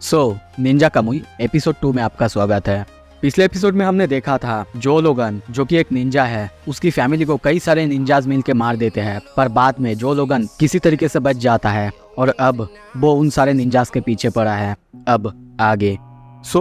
Ninja कामुई episode 2 में आपका स्वागत है। पिछले एपिसोड में हमने देखा था जो लोगन जो कि एक निंजा है, उसकी फैमिली को कई सारे निंजाज मिलके मार देते हैं, पर बाद में जो लोगन किसी तरीके से बच जाता है और अब वो उन सारे निंजाज के पीछे पड़ा है। अब आगे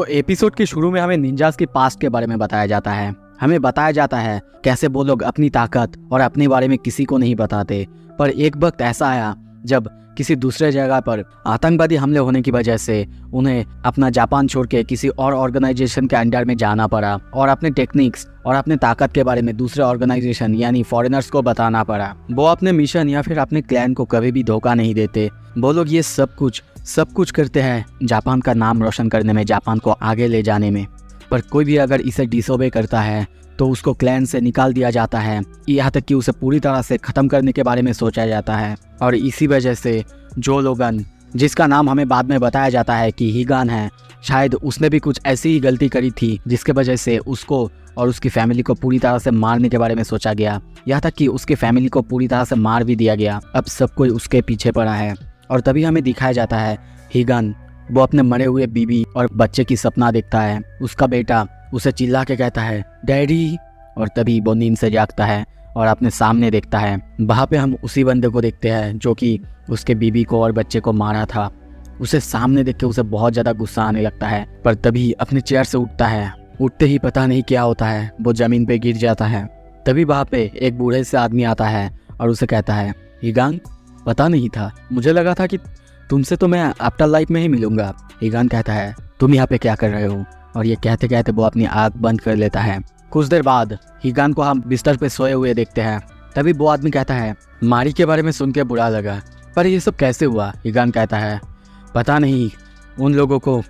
एपिसोड के शुरू में हमें निंजाज के पास्ट के बारे में बताया जाता है। हमें बताया जाता है कैसे वो लोग अपनी ताकत और अपने बारे में किसी को नहीं बताते, पर एक वक्त ऐसा आया जब किसी दूसरे जगह पर आतंकवादी हमले होने की वजह से उन्हें अपना जापान छोड़ के किसी और ऑर्गेनाइजेशन के अंडर में जाना पड़ा और अपने टेक्निक्स और अपने ताकत के बारे में दूसरे ऑर्गेनाइजेशन यानी फॉरेनर्स को बताना पड़ा। वो अपने मिशन या फिर अपने क्लैन को कभी भी धोखा नहीं देते। वो लोग ये सब कुछ करते हैं जापान का नाम रोशन करने में, जापान को आगे ले जाने में। पर कोई भी अगर इसे डिसोबे करता है तो उसको क्लैन से निकाल दिया जाता है, यहाँ तक कि उसे पूरी तरह से ख़त्म करने के बारे में सोचा जाता है। और इसी वजह से जो लोगन, जिसका नाम हमें बाद में बताया जाता है कि हिगान है, शायद उसने भी कुछ ऐसी ही गलती करी थी जिसके वजह से उसको और उसकी फैमिली को पूरी तरह से मारने के बारे में सोचा गया, यहाँ तक कि उसकी फैमिली को पूरी तरह से मार भी दिया गया। अब सब कोई उसके पीछे पड़ा है और तभी हमें दिखाया जाता है हिगान वो अपने मरे हुए बीवी और बच्चे की सपना देखता है। उसका बेटा उसे चिल्ला के कहता है डैडी, और तभी वो नींद से जागता है और अपने सामने देखता है। वहाँ पे हम उसी बंदे को देखते हैं जो कि उसके बीवी को और बच्चे को मारा था। उसे सामने देख के उसे बहुत ज़्यादा गुस्सा आने लगता है, पर तभी अपने चेयर से उठता है। उठते ही पता नहीं क्या होता है, वो ज़मीन पे गिर जाता है। तभी वहाँ पे एक बूढ़े से आदमी आता है और उसे कहता है हिगान, पता नहीं था, मुझे लगा था कि तुमसे तो मैं आफ्टर लाइफ में ही मिलूंगा। हिगान कहता है तुम यहाँ पे क्या कर रहे हो, और ये कहते कहते वो अपनी आँख बंद कर लेता है। कुछ देर बाद हिगान को हम बिस्तर पे सोए हुए देखते हैं। तभी वो आदमी कहता है मारी के बारे में सुन के बुरा लगा, पर ये सब कैसे हुआ। हिगान कहता है पता नहीं, उन लोगों को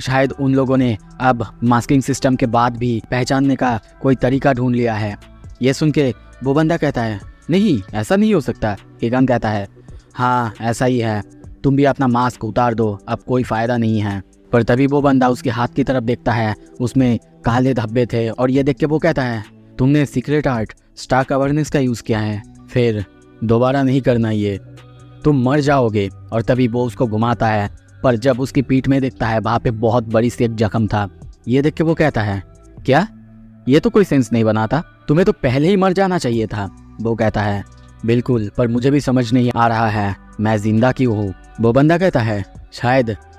शायद उन लोगों ने अब मास्किंग सिस्टम के बाद भी पहचानने का कोई तरीका ढूंढ लिया है। ये सुन के वो बंदा कहता है नहीं, ऐसा नहीं हो सकता। हिगान कहता है हाँ ऐसा ही है, तुम भी अपना मास्क उतार दो, अब कोई फ़ायदा नहीं है। पर तभी वो बंदा उसके हाथ की तरफ देखता है, उसमें काले धब्बे थे, और ये देख के वो कहता है तुमने सीक्रेट आर्ट स्टार्क अवेयरनेस का यूज़ किया है, फिर दोबारा नहीं करना, ये तुम मर जाओगे। और तभी वो उसको घुमाता है, पर जब उसकी पीठ में देखता है वहाँ पे बहुत बड़ी सी एक जख्म था। ये देख के वो कहता है क्या, ये तो कोई सेंस नहीं बनाता, तुम्हें तो पहले ही मर जाना चाहिए था। वो कहता है बिल्कुल, पर मुझे भी समझ नहीं आ रहा है मैं जिंदा क्यों हूँ। वो बंदा कहता है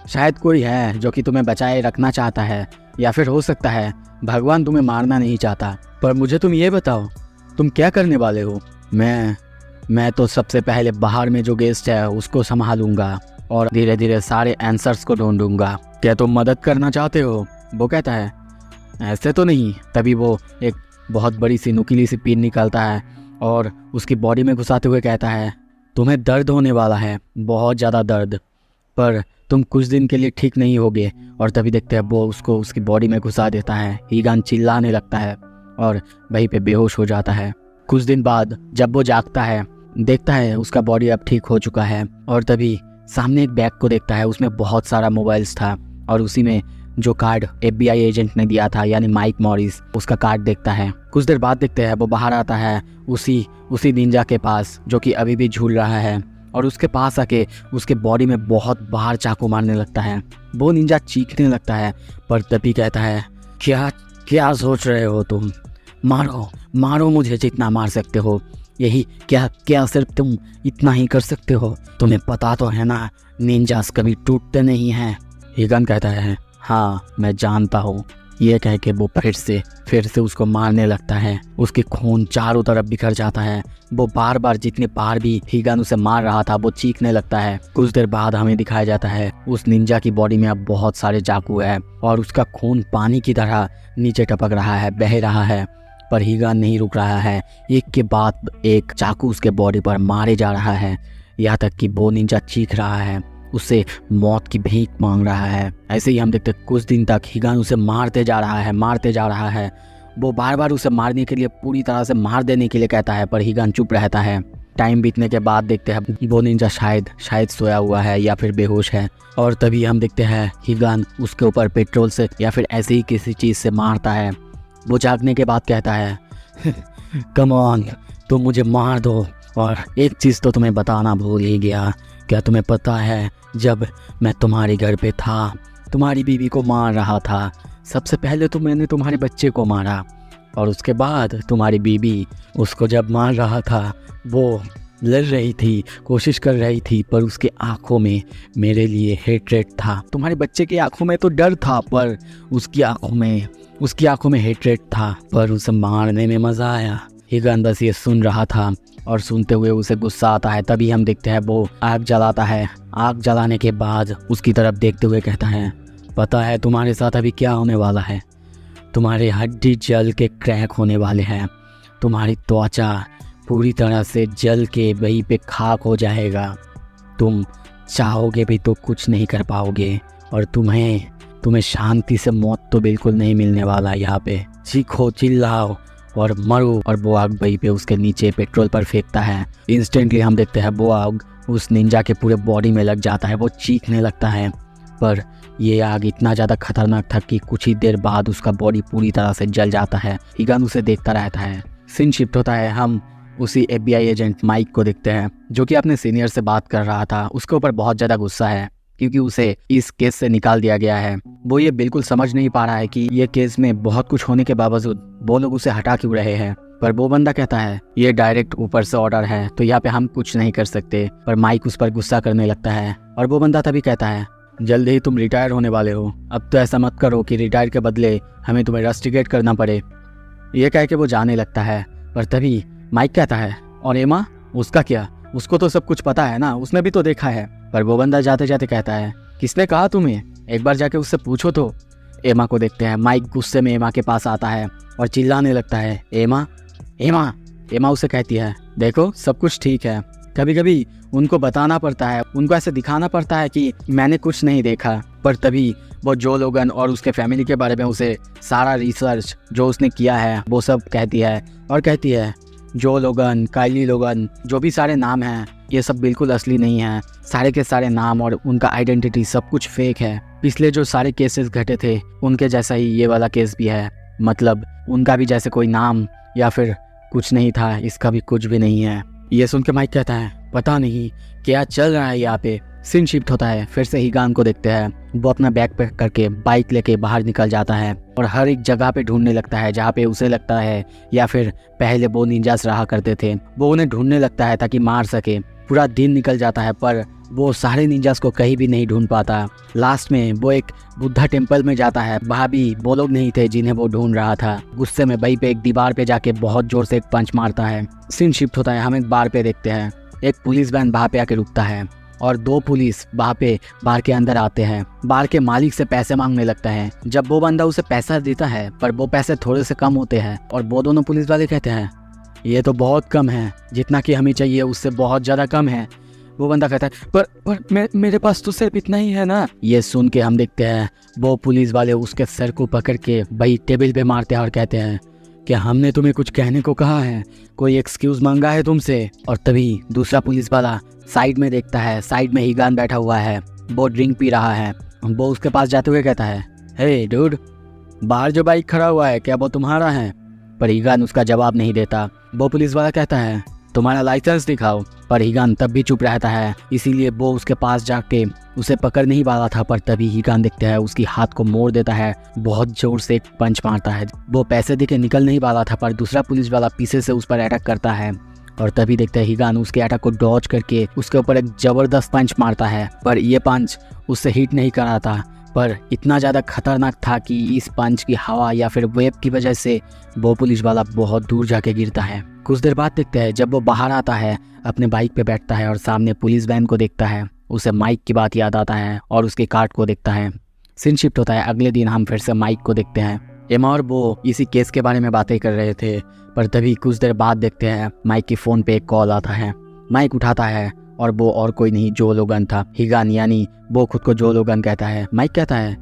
शायद कोई है जो कि तुम्हें बचाए रखना चाहता है, या फिर हो सकता है भगवान तुम्हें मारना नहीं चाहता। पर मुझे तुम ये बताओ तुम क्या करने वाले हो। मैं तो सबसे पहले बाहर में जो गेस्ट है उसको संभालूंगा और धीरे धीरे सारे आंसर्स को ढूंढूंगा। क्या तुम मदद करना चाहते हो। वो कहता है ऐसे तो नहीं। तभी वो एक बहुत बड़ी सी नुकीली सी पिन निकालता है और उसकी बॉडी में घुसाते हुए कहता है तुम्हें दर्द होने वाला है, बहुत ज़्यादा दर्द, पर तुम कुछ दिन के लिए ठीक नहीं होगे। और तभी देखते हैं वो उसको उसकी बॉडी में घुसा देता है। हिगान चिल्लाने लगता है और वहीं पे बेहोश हो जाता है। कुछ दिन बाद जब वो जागता है, देखता है उसका बॉडी अब ठीक हो चुका है, और तभी सामने एक बैग को देखता है, उसमें बहुत सारा मोबाइल्स था और उसी में जो कार्ड FBI एजेंट ने दिया था यानी माइक मॉरिस, उसका कार्ड देखता है। कुछ देर बाद देखते हैं वो बाहर आता है उसी निंजा के पास जो कि अभी भी झूल रहा है, और उसके पास आके उसके बॉडी में बहुत बाहर चाकू मारने लगता है। वो निंजा चीखने लगता है, पर तभी कहता है क्या सोच रहे हो तुम, मारो मुझे जितना मार सकते हो, यही क्या सिर्फ तुम इतना ही कर सकते हो। तुम्हें पता तो है ना निंजास कभी टूटते नहीं हैं। हिगान कहता है हाँ मैं जानता हूँ। ये कह के वो फिर से उसको मारने लगता है। उसके खून चारों तरफ बिखर जाता है। वो बार बार जितने बार भी हिगान उसे मार रहा था वो चीखने लगता है। कुछ देर बाद हमें दिखाया जाता है उस निंजा की बॉडी में अब बहुत सारे चाकू है और उसका खून पानी की तरह नीचे टपक रहा है, बह रहा है, पर हिगान नहीं रुक रहा है। एक के बाद एक चाकू उसके बॉडी पर मारे जा रहा है, यहाँ तक कि वो निंजा चीख रहा है, उससे मौत की भीख मांग रहा है। ऐसे ही हम देखते कुछ दिन तक हिगान उसे मारते जा रहा है। वो बार बार उसे मारने के लिए, पूरी तरह से मार देने के लिए कहता है, पर हिगान चुप रहता है। टाइम बीतने के बाद देखते हैं वो निंजा शायद सोया हुआ है या फिर बेहोश है, और तभी हम देखते हैं हिगान उसके ऊपर पेट्रोल से या फिर ऐसे ही किसी चीज़ से मारता है। वो जागने के बाद कहता है कम ऑन, तुम मुझे मार दो। और एक चीज़ तो तुम्हें बताना भूल ही गया, क्या तुम्हें पता है जब मैं तुम्हारे घर पे था तुम्हारी बीवी को मार रहा था। सबसे पहले तो मैंने तुम्हारे बच्चे को मारा और उसके बाद तुम्हारी बीवी उसको जब मार रहा था वो लड़ रही थी, कोशिश कर रही थी, पर उसके आंखों में मेरे लिए हेट्रेट था। तुम्हारे बच्चे की आंखों में तो डर था, पर उसकी आंखों में हेट्रेट था, पर उसे मारने में मज़ा आया। हिगन बस ये सुन रहा था और सुनते हुए उसे गुस्सा आता है। तभी हम देखते हैं वो आग जलाता है। आग जलाने के बाद उसकी तरफ देखते हुए कहता है, पता है तुम्हारे साथ अभी क्या होने वाला है? तुम्हारे हड्डी जल के क्रैक होने वाले हैं। तुम्हारी त्वचा पूरी तरह से जल के वहीं पे खाक हो जाएगा। तुम चाहोगे भी तो कुछ नहीं कर पाओगे और तुम्हें शांति से मौत तो बिल्कुल नहीं मिलने वाला। यहाँ पे चीखो, चिल्लाओ और मरो। और वो आग वहीं पे उसके नीचे पेट्रोल पर फेंकता है। इंस्टेंटली हम देखते हैं वो आग उस निंजा के पूरे बॉडी में लग जाता है। वो चीखने लगता है, पर ये आग इतना ज़्यादा खतरनाक था कि कुछ ही देर बाद उसका बॉडी पूरी तरह से जल जाता है। हिगन उसे देखता रहता है। सीन शिफ्ट होता है। हम उसी FBI एजेंट माइक को देखते हैं जो कि अपने सीनियर से बात कर रहा था। उसके ऊपर बहुत ज़्यादा गुस्सा है क्योंकि उसे इस केस से निकाल दिया गया है। वो ये बिल्कुल समझ नहीं पा रहा है कि ये केस में बहुत कुछ होने के बावजूद वो लोग उसे हटा क्यों रहे हैं। पर वो बंदा कहता है ये डायरेक्ट ऊपर से ऑर्डर है तो यहाँ पे हम कुछ नहीं कर सकते। पर माइक उस पर गुस्सा करने लगता है और वो बंदा तभी कहता है, जल्दी ही तुम रिटायर होने वाले हो। अब तो ऐसा मत करो कि रिटायर के बदले हमें तुम्हें रस्टिकेट करना पड़े। ये कह के वो जाने लगता है। पर तभी माइक कहता है, और एमा, उसका क्या? उसको तो सब कुछ पता है ना, उसने भी तो देखा है। पर वो बंदा जाते जाते कहता है, किसने कहा तुम्हें? एक बार जाके उससे पूछो तो। एमा को देखते हैं। माइक गुस्से में एमा के पास आता है और चिल्लाने लगता है, एमा एमा। एमा उसे कहती है, देखो सब कुछ ठीक है, कभी कभी उनको बताना पड़ता है, उनको ऐसे दिखाना पड़ता है कि मैंने कुछ नहीं देखा। पर तभी वो जो लोगन और उसके फैमिली के बारे में उसे सारा रिसर्च जो उसने किया है वो सब कहती है और कहती है, जो लोगन, काइली लोगन, जो भी सारे नाम हैं ये सब बिल्कुल असली नहीं है। सारे के सारे नाम और उनका आइडेंटिटी सब कुछ फेक है। पिछले जो सारे केसेस घटे थे उनके जैसा ही ये वाला केस भी है। मतलब उनका भी जैसे कोई नाम या फिर कुछ नहीं था, इसका भी कुछ भी नहीं है। ये सुन के माइक कहता है, पता नहीं क्या चल रहा है यहाँ पे। सीन शिफ्ट होता है। फिर से हिगान को देखते हैं। वो अपना बैग पैक करके बाइक लेके बाहर निकल जाता है और हर एक जगह पे ढूंढने लगता है जहाँ पे उसे लगता है या फिर पहले वो निंजास रहा करते थे। वो उन्हें ढूंढने लगता है ताकि मार सके। पूरा दिन निकल जाता है पर वो सारे निंजास को कहीं भी नहीं ढूंढ पाता। लास्ट में वो एक बुद्धा टेम्पल में जाता है। वहाँ भी वो लोग नहीं थे जिन्हें वो ढूंढ रहा था। गुस्से में वहीं पे एक दीवार पे जाके बहुत जोर से एक पंच मारता है। सीन शिफ्ट होता है। हम एक बार पे देखते हैं। एक पुलिस वैन वहाँ पे आके रुकता है और दो पुलिस वहाँ पे बार के अंदर आते हैं। बार के मालिक से पैसे मांगने लगता है। जब वो बंदा उसे पैसा देता है पर वो पैसे थोड़े से कम होते हैं और वो दोनों पुलिस वाले कहते हैं, ये तो बहुत कम है, जितना कि हमें चाहिए उससे बहुत ज़्यादा कम है। वो बंदा कहता है, पर मेरे पास तो सिर्फ इतना ही है ना। ये सुन के हम देखते हैं वो पुलिस वाले उसके सर को पकड़ के वही टेबल पे मारते हैं और कहते हैं, क्या हमने तुम्हें कुछ कहने को कहा है? कोई एक्सक्यूज मांगा है तुमसे? और तभी दूसरा पुलिस वाला साइड में देखता है। साइड में हिगान बैठा हुआ है, वो ड्रिंक पी रहा है। वो उसके पास जाते हुए कहता है, हे डूड, बाहर जो बाइक खड़ा हुआ है क्या वो तुम्हारा है? पर हिगान उसका जवाब नहीं देता। वो पुलिस वाला कहता है, तुम्हारा लाइसेंस दिखाओ। पर हिगान तब भी चुप रहता है, इसीलिए वो उसके पास जाके उसे पकड़ नहीं पा रहा था। पर तभी हिगान देखता है उसकी हाथ को मोड़ देता है, बहुत जोर से एक पंच मारता है। वो पैसे देके निकल नहीं पा रहा था पर दूसरा पुलिस वाला पीछे से उस पर अटैक करता है और तभी देखता है हिगान उसके अटैक को डॉज करके उसके ऊपर एक जबरदस्त पंच मारता है। पर यह पंच उससे हिट नहीं कर रहा था, पर इतना ज़्यादा खतरनाक था कि इस पंच की हवा या फिर वेब की वजह से वो पुलिस वाला बहुत दूर जाके गिरता है। कुछ देर बाद देखते हैं जब वो बाहर आता है, अपने बाइक पे बैठता है और सामने पुलिस वैन को देखता है। उसे माइक की बात याद आता है और उसके कार्ड को देखता है। सीन शिफ्ट होता है। अगले दिन हम फिर से माइक को देखते हैं। एमा और वो इसी केस के बारे में बातें कर रहे थे पर तभी कुछ देर बाद देखते हैं माइक के फ़ोन पे एक कॉल आता है। माइक उठाता है और वो और कोई नहीं जो लोगन था। हिगान यानी वो खुद को जो लोगन कहता है। माइक कहता है,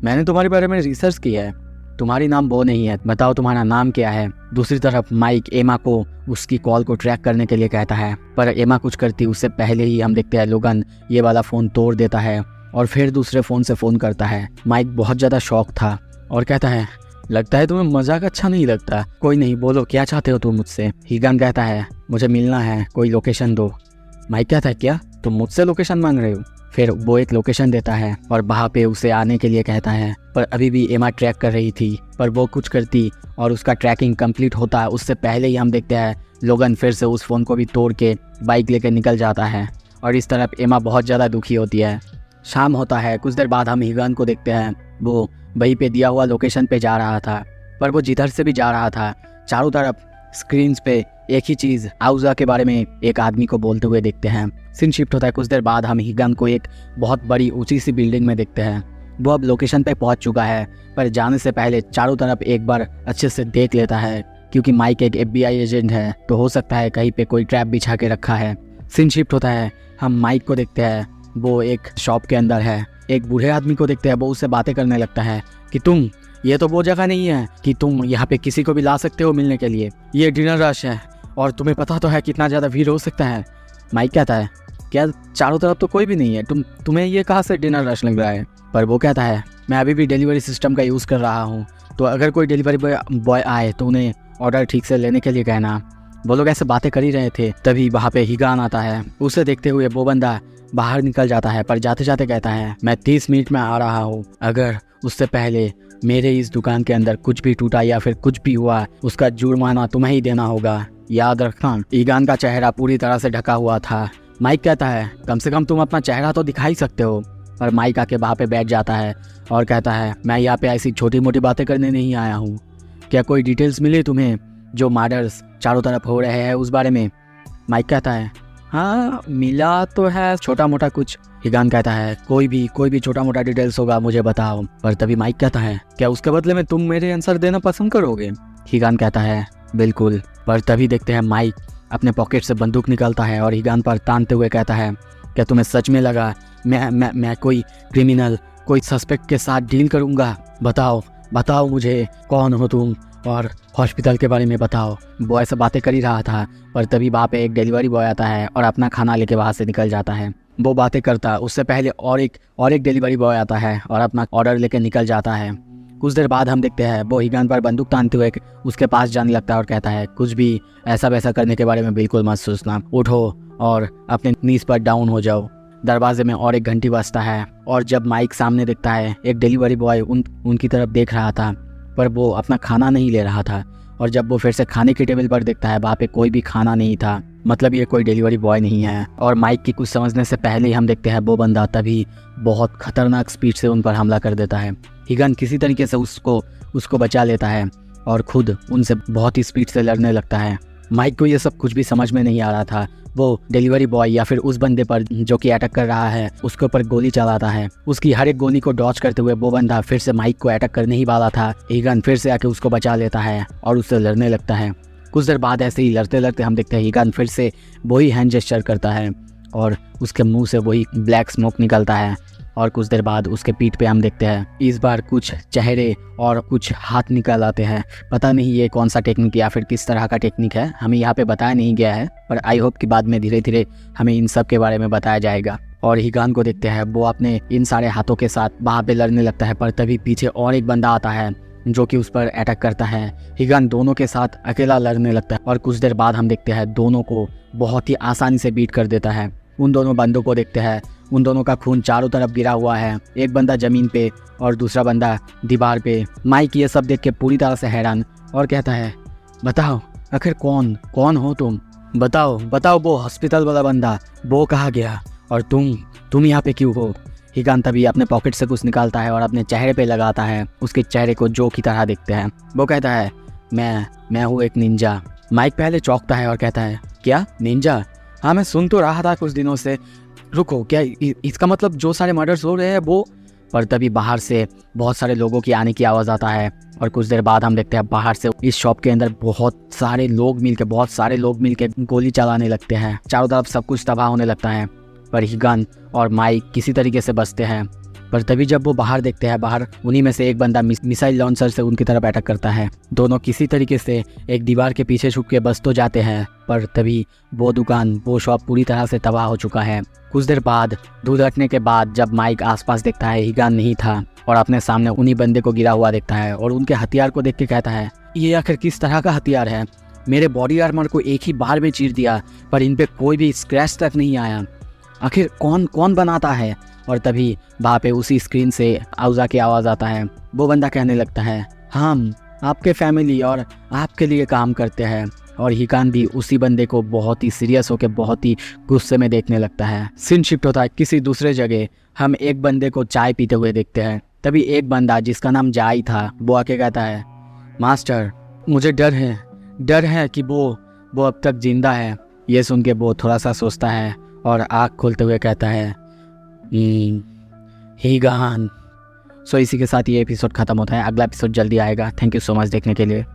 मैंने तुम्हारे बारे में रिसर्च की है, तुम्हारी नाम वो नहीं है, बताओ तुम्हारा नाम क्या है। दूसरी तरफ माइक एमा को उसकी कॉल को ट्रैक करने के लिए कहता है पर एमा कुछ करती उससे पहले ही हम देखते हैं लोगन ये वाला फ़ोन तोड़ देता है और फिर दूसरे फ़ोन से फ़ोन करता है। माइक बहुत ज़्यादा शॉक था और कहता है, लगता है तुम्हें मजाक अच्छा नहीं लगता। कोई नहीं, बोलो क्या चाहते हो तुम मुझसे? हिगान कहता है, मुझे मिलना है, कोई लोकेशन दो। माइक कहता है, क्या तुम मुझसे लोकेशन मांग रहे हो? फिर वो एक लोकेशन देता है और वहाँ पे उसे आने के लिए कहता है, पर अभी भी एमा ट्रैक कर रही थी, पर वो कुछ करती और उसका ट्रैकिंग कंप्लीट होता है उससे पहले ही हम देखते हैं लोगन फिर से उस फ़ोन को भी तोड़ के बाइक लेकर निकल जाता है और इस तरफ एमा बहुत ज़्यादा दुखी होती है। शाम होता है। कुछ देर बाद हम हिगन को देखते हैं, वो वहीं पे दिया हुआ लोकेशन पे जा रहा था, पर वो जिधर से भी जा रहा था चारों तरफ स्क्रीन्स पे एक ही चीज़ आउजा के बारे में एक आदमी को बोलते हुए देखते हैं। सीन शिफ्ट होता है। कुछ देर बाद हम हिगन को एक बहुत बड़ी ऊंची सी बिल्डिंग में देखते हैं। वो अब लोकेशन पे पहुंच चुका है, पर जाने से पहले चारों तरफ एक बार अच्छे से देख लेता है, क्योंकि माइक एक FBI एजेंट है, तो हो सकता है कहीं पे कोई ट्रैप बिछा के रखा है। सीन शिफ्ट होता है। हम माइक को देखते हैं, वो एक शॉप के अंदर है। एक बूढ़े आदमी को देखते हैं, वो उससे बातें करने लगता है कि तुम, ये तो वो जगह नहीं है कि तुम यहाँ पे किसी को भी ला सकते हो मिलने के लिए, ये डिनर रश है और तुम्हें पता तो है कितना ज़्यादा भीड़ हो सकता है। माइक कहता है, क्या चारों तरफ तो कोई भी नहीं है, तुम्हें ये कहाँ से डिनर रश लग रहा है? पर वो कहता है, मैं अभी भी डिलीवरी सिस्टम का यूज़ कर रहा हूँ, तो अगर कोई डिलीवरी बॉय आए तो उन्हें ऑर्डर ठीक से लेने के लिए कहना। वो लोग ऐसे बातें कर ही रहे थे, तभी वहाँ पे हिगान आता है। उसे देखते हुए वो बंदा बाहर निकल जाता है, पर जाते जाते कहता है, मैं 30 मिनट में आ रहा हूँ, अगर उससे पहले मेरे इस दुकान के अंदर कुछ भी टूटा या फिर कुछ भी हुआ, उसका जुर्माना तुम्हें ही देना होगा, याद रखना। हिगान का चेहरा पूरी तरह से ढका हुआ था। माइक कहता है, कम से कम तुम अपना चेहरा तो दिखा ही सकते हो। पर माइक आके वहाँ पे बैठ जाता है और कहता है, मैं यहाँ पे ऐसी छोटी मोटी बातें करने नहीं आया हूँ। क्या कोई डिटेल्स मिली तुम्हें जो मर्डर्स चारों तरफ हो रहे हैं उस बारे में? माइक कहता है, हाँ मिला तो है छोटा मोटा कुछ। हिगान कहता है, कोई भी छोटा मोटा डिटेल्स होगा मुझे बताओ। पर तभी माइक कहता है, क्या उसके बदले में तुम मेरे आंसर देना पसंद करोगे? हिगान कहता है, बिल्कुल। पर तभी देखते हैं माइक अपने पॉकेट से बंदूक निकालता है और हिगान पर तानते हुए कहता है, क्या तुम्हें सच में लगा मैं कोई क्रिमिनल, कोई सस्पेक्ट के साथ डील करूँगा? बताओ मुझे कौन हो तुम और हॉस्पिटल के बारे में बताओ। वो ऐसा बातें कर ही रहा था, पर तभी वहाँ पे एक डिलीवरी बॉय आता है और अपना खाना लेके वहाँ से निकल जाता है। वो बातें करता उससे पहले और एक डिलीवरी बॉय आता है और अपना ऑर्डर लेके निकल जाता है। कुछ देर बाद हम देखते हैं वो हिगान पर बंदूक तानते हुए उसके पास जाने लगता है और कहता है, कुछ भी ऐसा वैसा करने के बारे में बिल्कुल मत सोचना, उठो और अपने नीज पर डाउन हो जाओ। दरवाजे में और एक घंटी बजता है और जब माइक सामने देखता है, एक डिलीवरी बॉय उनकी तरफ देख रहा था, पर वो अपना खाना नहीं ले रहा था। और जब वो फिर से खाने की टेबल पर देखता है, वहाँ पे कोई भी खाना नहीं था, मतलब ये कोई डिलीवरी बॉय नहीं है। और माइक की कुछ समझने से पहले ही हम देखते हैं वो बंदा तभी बहुत खतरनाक स्पीड से उन पर हमला कर देता है। हिगन किसी तरीके से उसको बचा लेता है और खुद उनसे बहुत ही स्पीड से लड़ने लगता है। माइक को ये सब कुछ भी समझ में नहीं आ रहा था। वो डिलीवरी बॉय या फिर उस बंदे पर जो कि अटैक कर रहा है उसके ऊपर गोली चलाता है। उसकी हर एक गोली को डॉच करते हुए वो बंदा फिर से माइक को अटैक करने ही वाला था। हिगन फिर से आके उसको बचा लेता है और उससे लड़ने लगता है। कुछ देर बाद ऐसे ही लड़ते लड़ते हम देखते हैं हिगन फिर से वही हैंड जेस्चर करता है और उसके मुंह से वही ब्लैक स्मोक निकलता है। और कुछ देर बाद उसके पीठ पे हम देखते हैं इस बार कुछ चेहरे और कुछ हाथ निकल आते हैं। पता नहीं ये कौन सा टेक्निक या फिर किस तरह का टेक्निक है, हमें यहाँ पे बताया नहीं गया है, पर आई होप कि बाद में धीरे धीरे हमें इन सब के बारे में बताया जाएगा। और हिगान को देखते हैं वो अपने इन सारे हाथों के साथ वहाँ पे लड़ने लगता है, पर तभी पीछे और एक बंदा आता है जो कि उस पर अटैक करता है। हिगान दोनों के साथ अकेला लड़ने लगता है और कुछ देर बाद हम देखते हैं दोनों को बहुत ही आसानी से बीट कर देता है। उन दोनों बंदों को देखते हैं, उन दोनों का खून चारों तरफ गिरा हुआ है, एक बंदा जमीन पे और दूसरा बंदा दीवार पे। माइक ये सब देख के पूरी तरह से हैरान और कहता है, बताओ आखिर कौन हो तुम? बताओ वो हॉस्पिटल वाला बंदा वो कहाँ गया और तुम यहाँ पे क्यों हो? हिगान तभी अपने पॉकेट से कुछ निकालता है और अपने चेहरे पे लगाता है। उसके चेहरे को जो की तरह दिखते हैं। वो कहता है, मैं हूँ एक निंजा। माइक पहले चौंकता है और कहता है, क्या निंजा? हाँ मैं सुन तो रहा था कुछ दिनों से। रुको, क्या इसका मतलब जो सारे मर्डर्स हो रहे हैं वो? पर तभी बाहर से बहुत सारे लोगों की आने की आवाज़ आता है और कुछ देर बाद हम देखते हैं बाहर से इस शॉप के अंदर बहुत सारे लोग मिलके गोली चलाने लगते हैं। चारों तरफ सब कुछ तबाह होने लगता है, पर हिगन और माइक किसी तरीके से बचते हैं। पर तभी जब वो बाहर देखते हैं, बाहर उन्हीं में से एक बंदा मिसाइल लॉन्चर से उनकी तरफ अटैक करता है। दोनों किसी तरीके से एक दीवार के पीछे छुप के बच तो जाते हैं, पर तभी वो शॉप पूरी तरह से तबाह हो चुका है। कुछ देर बाद दूर हटने के बाद जब माइक आसपास देखता है, हिगान नहीं था और अपने सामने उन्हीं बंदे को गिरा हुआ देखता है और उनके हथियार को देख के कहता है, ये आखिर किस तरह का हथियार है? मेरे बॉडी आर्मर को एक ही बार में चीर दिया, पर इन पे कोई भी स्क्रैच तक नहीं आया। आखिर कौन कौन बनाता है। और तभी वहाँ पे उसी स्क्रीन से आउजा की आवाज़ आता है। वो बंदा कहने लगता है, हम आपके फैमिली और आपके लिए काम करते हैं। और हिकान भी उसी बंदे को बहुत ही सीरियस होकर बहुत ही गुस्से में देखने लगता है। सीन शिफ्ट होता है किसी दूसरे जगह। हम एक बंदे को चाय पीते हुए देखते हैं। तभी एक बंदा जिसका नाम जाई था वो आके कहता है, मास्टर मुझे डर है कि वो अब तक जिंदा है। ये सुन के वो थोड़ा सा सोचता है और आँख खोलते हुए कहता है, हिगान। सो इसी के साथ ये एपिसोड खत्म होता है। अगला एपिसोड जल्दी आएगा। थैंक यू सो मच देखने के लिए।